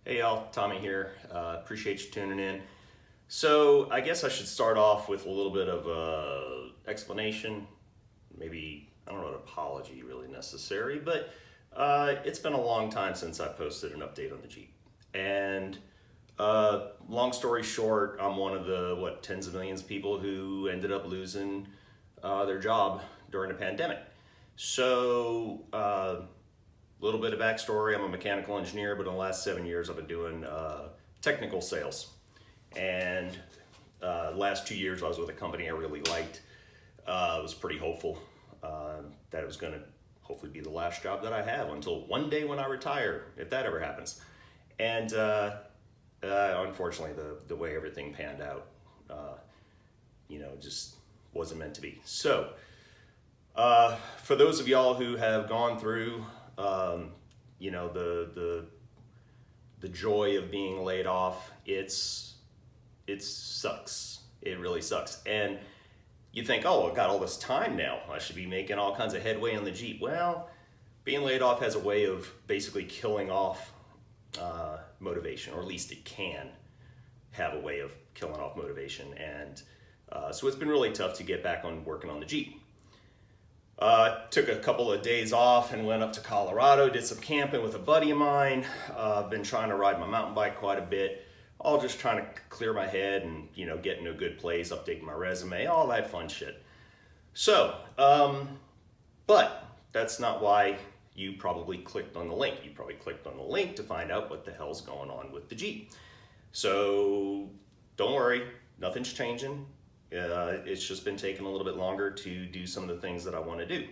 Hey y'all, Tommy here. Appreciate you tuning in. So I guess I should start off with a little bit of explanation. Maybe, I don't know, an apology really necessary, but it's been a long time since I posted an update on the Jeep. And long story short, I'm one of the, tens of millions of people who ended up losing their job during the pandemic. So, little bit of backstory, I'm a mechanical engineer, but in the last 7 years I've been doing technical sales. And last 2 years I was with a company I really liked. I was pretty hopeful that it was gonna hopefully be the last job that I have until one day when I retire, if that ever happens. And unfortunately the way everything panned out, just wasn't meant to be. So for those of y'all who have gone through the joy of being laid off, it sucks. It really sucks. And you think, oh, I've got all this time now, I should be making all kinds of headway on the Jeep. Well, being laid off has a way of basically killing off motivation, or at least it can have a way of killing off motivation. And so it's been really tough to get back on working on the Jeep. Took a couple of days off and went up to Colorado, did some camping with a buddy of mine. I've been trying to ride my mountain bike quite a bit, all just trying to clear my head and, get in a good place, update my resume, all that fun shit. So, but that's not why you probably clicked on the link. You probably clicked on the link to find out what the hell's going on with the Jeep. So don't worry, nothing's changing. It's just been taking a little bit longer to do some of the things that I want to do.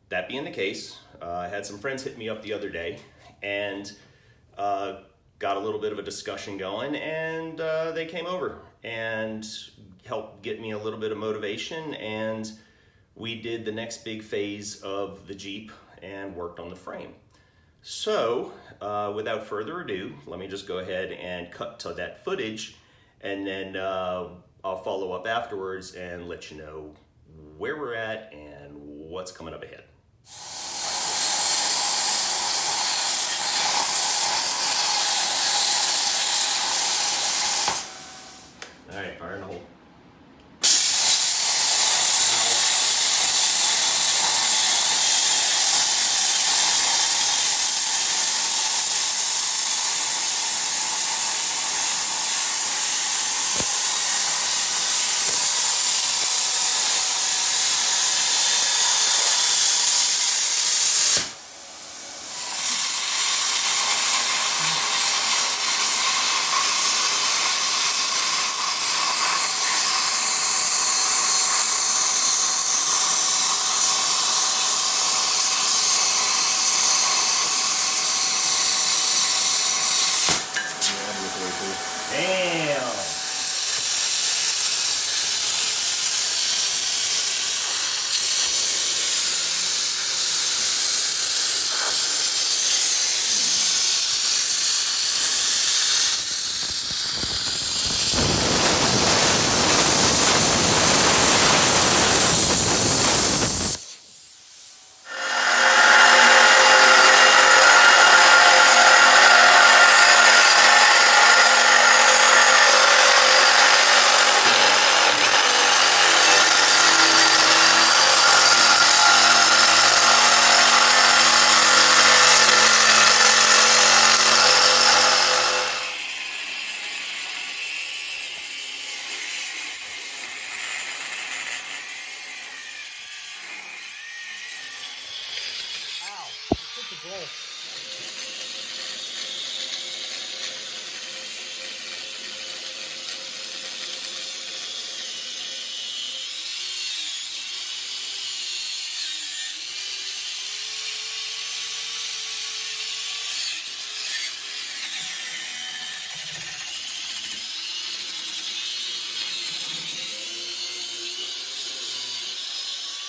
That being the case, I had some friends hit me up the other day and got a little bit of a discussion going, and they came over and helped get me a little bit of motivation, and we did the next big phase of the Jeep and worked on the frame. So without further ado, let me just go ahead and cut to that footage, and then I'll follow up afterwards and let you know where we're at and what's coming up ahead. All right, fire in the hole. Damn!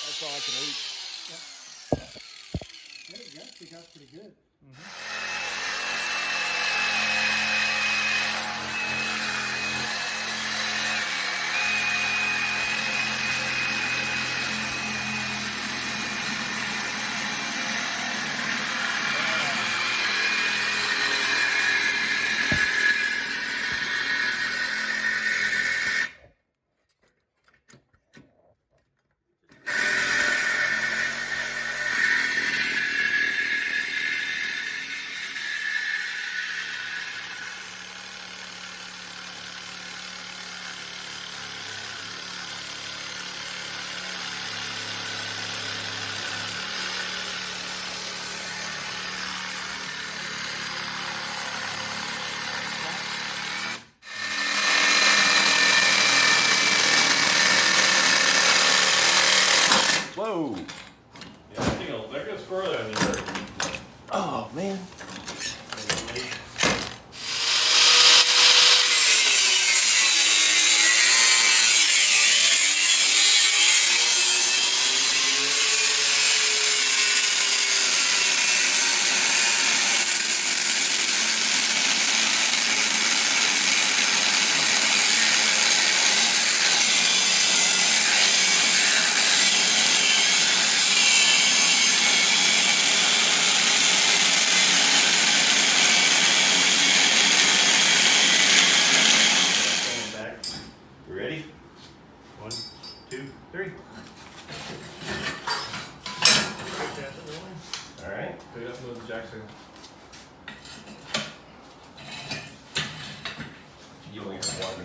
That's all I can eat. Yeah, you actually got pretty good.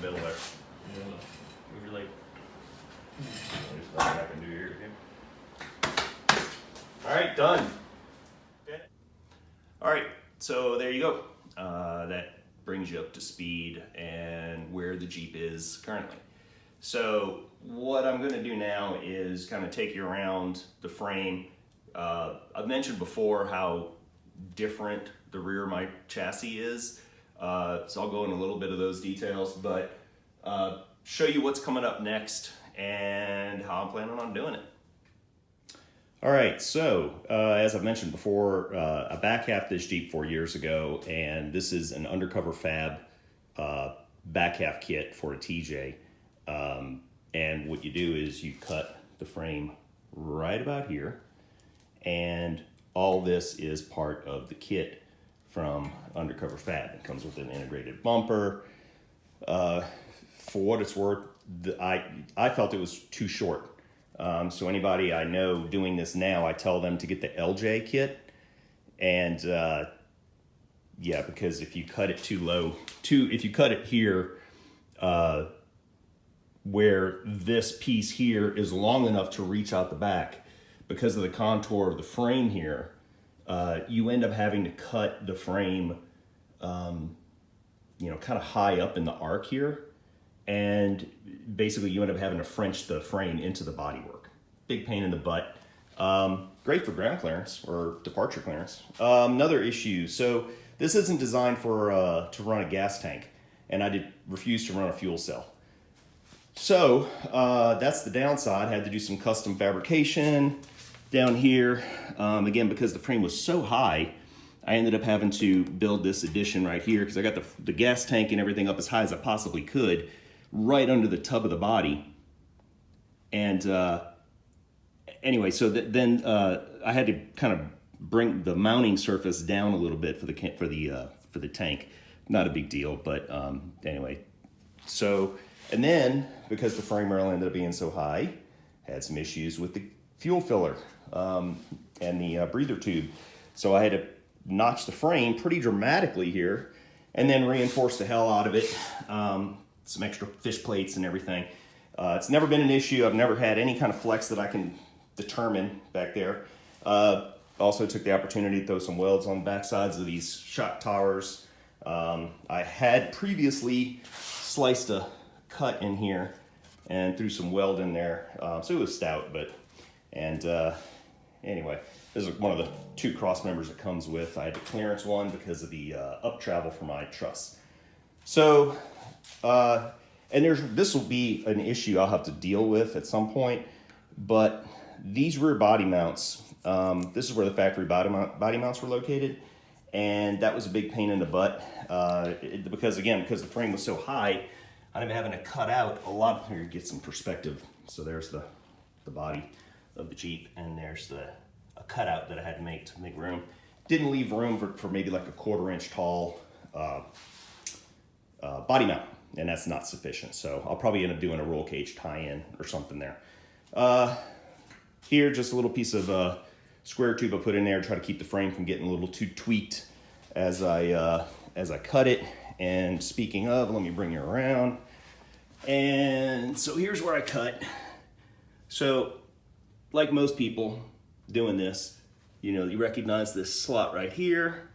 the middle there. Yeah. Move your leg. There's nothing I can do here. All right, done. All right, so there you go. That brings you up to speed and where the Jeep is currently. So what I'm going to do now is kind of take you around the frame. I've mentioned before how different the rear of my chassis is. So I'll go into a little bit of those details, but show you what's coming up next and how I'm planning on doing it. All right, so as I've mentioned before, I back half this Jeep 4 years ago, and this is an undercover fab back half kit for a TJ. And what you do is you cut the frame right about here, and all this is part of the kit from undercover fab. It comes with an integrated bumper. For what it's worth, I felt it was too short. So anybody I know doing this now, I tell them to get the LJ kit. And yeah, because if you cut it too low, if you cut it here, where this piece here is long enough to reach out the back, because of the contour of the frame here, you end up having to cut the frame, you know, kind of high up in the arc here. And basically you end up having to French the frame into the bodywork. Big pain in the butt. Great for ground clearance or departure clearance. Another issue, so this isn't designed for to run a gas tank, and I refuse to run a fuel cell. So that's the downside. I had to do some custom fabrication down here. Again, because the frame was so high, I ended up having to build this addition right here because I got the gas tank and everything up as high as I possibly could, right under the tub of the body. And anyway, so then I had to kind of bring the mounting surface down a little bit for the tank. Not a big deal, but anyway. So, and then because the frame rail ended up being so high, had some issues with the fuel filler and the breather tube. So I had to notch the frame pretty dramatically here, and then reinforce the hell out of it. Some extra fish plates and everything. It's never been an issue. I've never had any kind of flex that I can determine back there. Also took the opportunity to throw some welds on the back sides of these shock towers. I had previously sliced a cut in here and threw some weld in there. So it was stout, but, and anyway, this is one of the two cross members it comes with. I had the clearance one because of the up travel for my truss. So, and this will be an issue I'll have to deal with at some point, but these rear body mounts, this is where the factory body mounts were located, and that was a big pain in the butt because the frame was so high, I ended up having to cut out a lot. Here, get some perspective. So there's the body of the Jeep, and there's a cutout that I had to make room. Didn't leave room for maybe like a 1/4 inch tall body mount, and that's not sufficient. So I'll probably end up doing a roll cage tie-in or something there. Here, just a little piece of square tube I put in there to try to keep the frame from getting a little too tweaked as I cut it. And speaking of, let me bring you around. And so here's where I cut. So like most people doing this, you know, you recognize this slot right here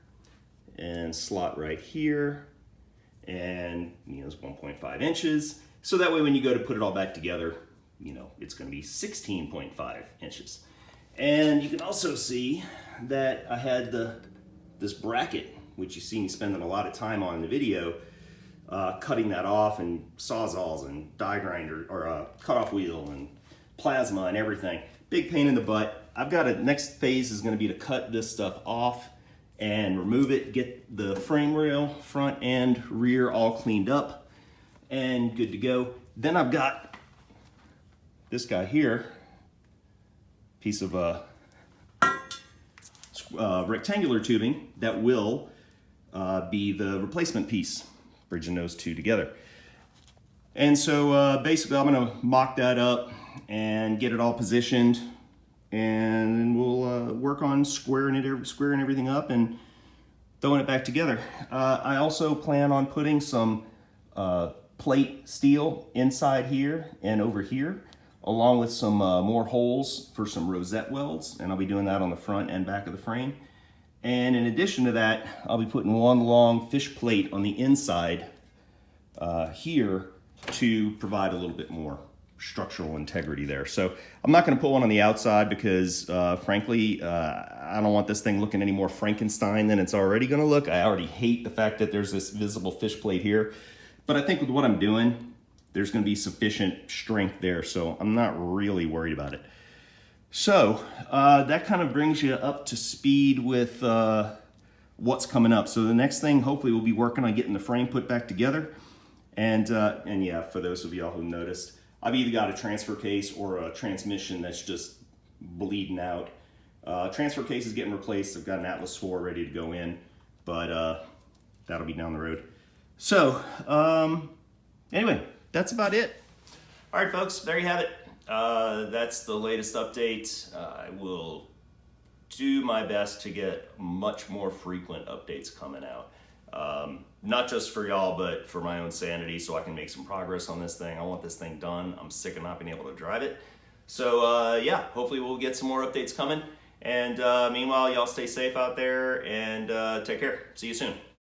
and slot right here. And, you know, it's 1.5 inches. So that way when you go to put it all back together, you know, it's going to be 16.5 inches. And you can also see that I had this bracket, which you see me spending a lot of time on in the video, cutting that off, and sawzalls and die grinder, or cutoff wheel and plasma and everything. Big pain in the butt. I've got next phase is going to be to cut this stuff off and remove it, get the frame rail, front and rear all cleaned up and good to go. Then I've got this guy here, piece of rectangular tubing that will be the replacement piece, bridging those two together. And so basically I'm gonna mock that up and get it all positioned, and we'll work on squaring everything up and throwing it back together. I also plan on putting some plate steel inside here and over here, along with some more holes for some rosette welds, and I'll be doing that on the front and back of the frame. And in addition to that, I'll be putting one long fish plate on the inside here to provide a little bit more structural integrity there. So I'm not going to put one on the outside because frankly I don't want this thing looking any more Frankenstein than it's already going to look. I already hate the fact that there's this visible fish plate here, but I think with what I'm doing there's going to be sufficient strength there, so I'm not really worried about it. So that kind of brings you up to speed with what's coming up. So the next thing, hopefully, we'll be working on getting the frame put back together. And yeah, for those of y'all who noticed, I've either got a transfer case or a transmission that's just bleeding out. Transfer case is getting replaced. I've got an Atlas 4 ready to go in, but that'll be down the road. So anyway, that's about it. All right, folks, there you have it. That's the latest update. I will do my best to get much more frequent updates coming out. Not just for y'all, but for my own sanity, so I can make some progress on this thing. I want this thing done. I'm sick of not being able to drive it. So yeah, hopefully we'll get some more updates coming. And meanwhile, y'all stay safe out there and take care. See you soon.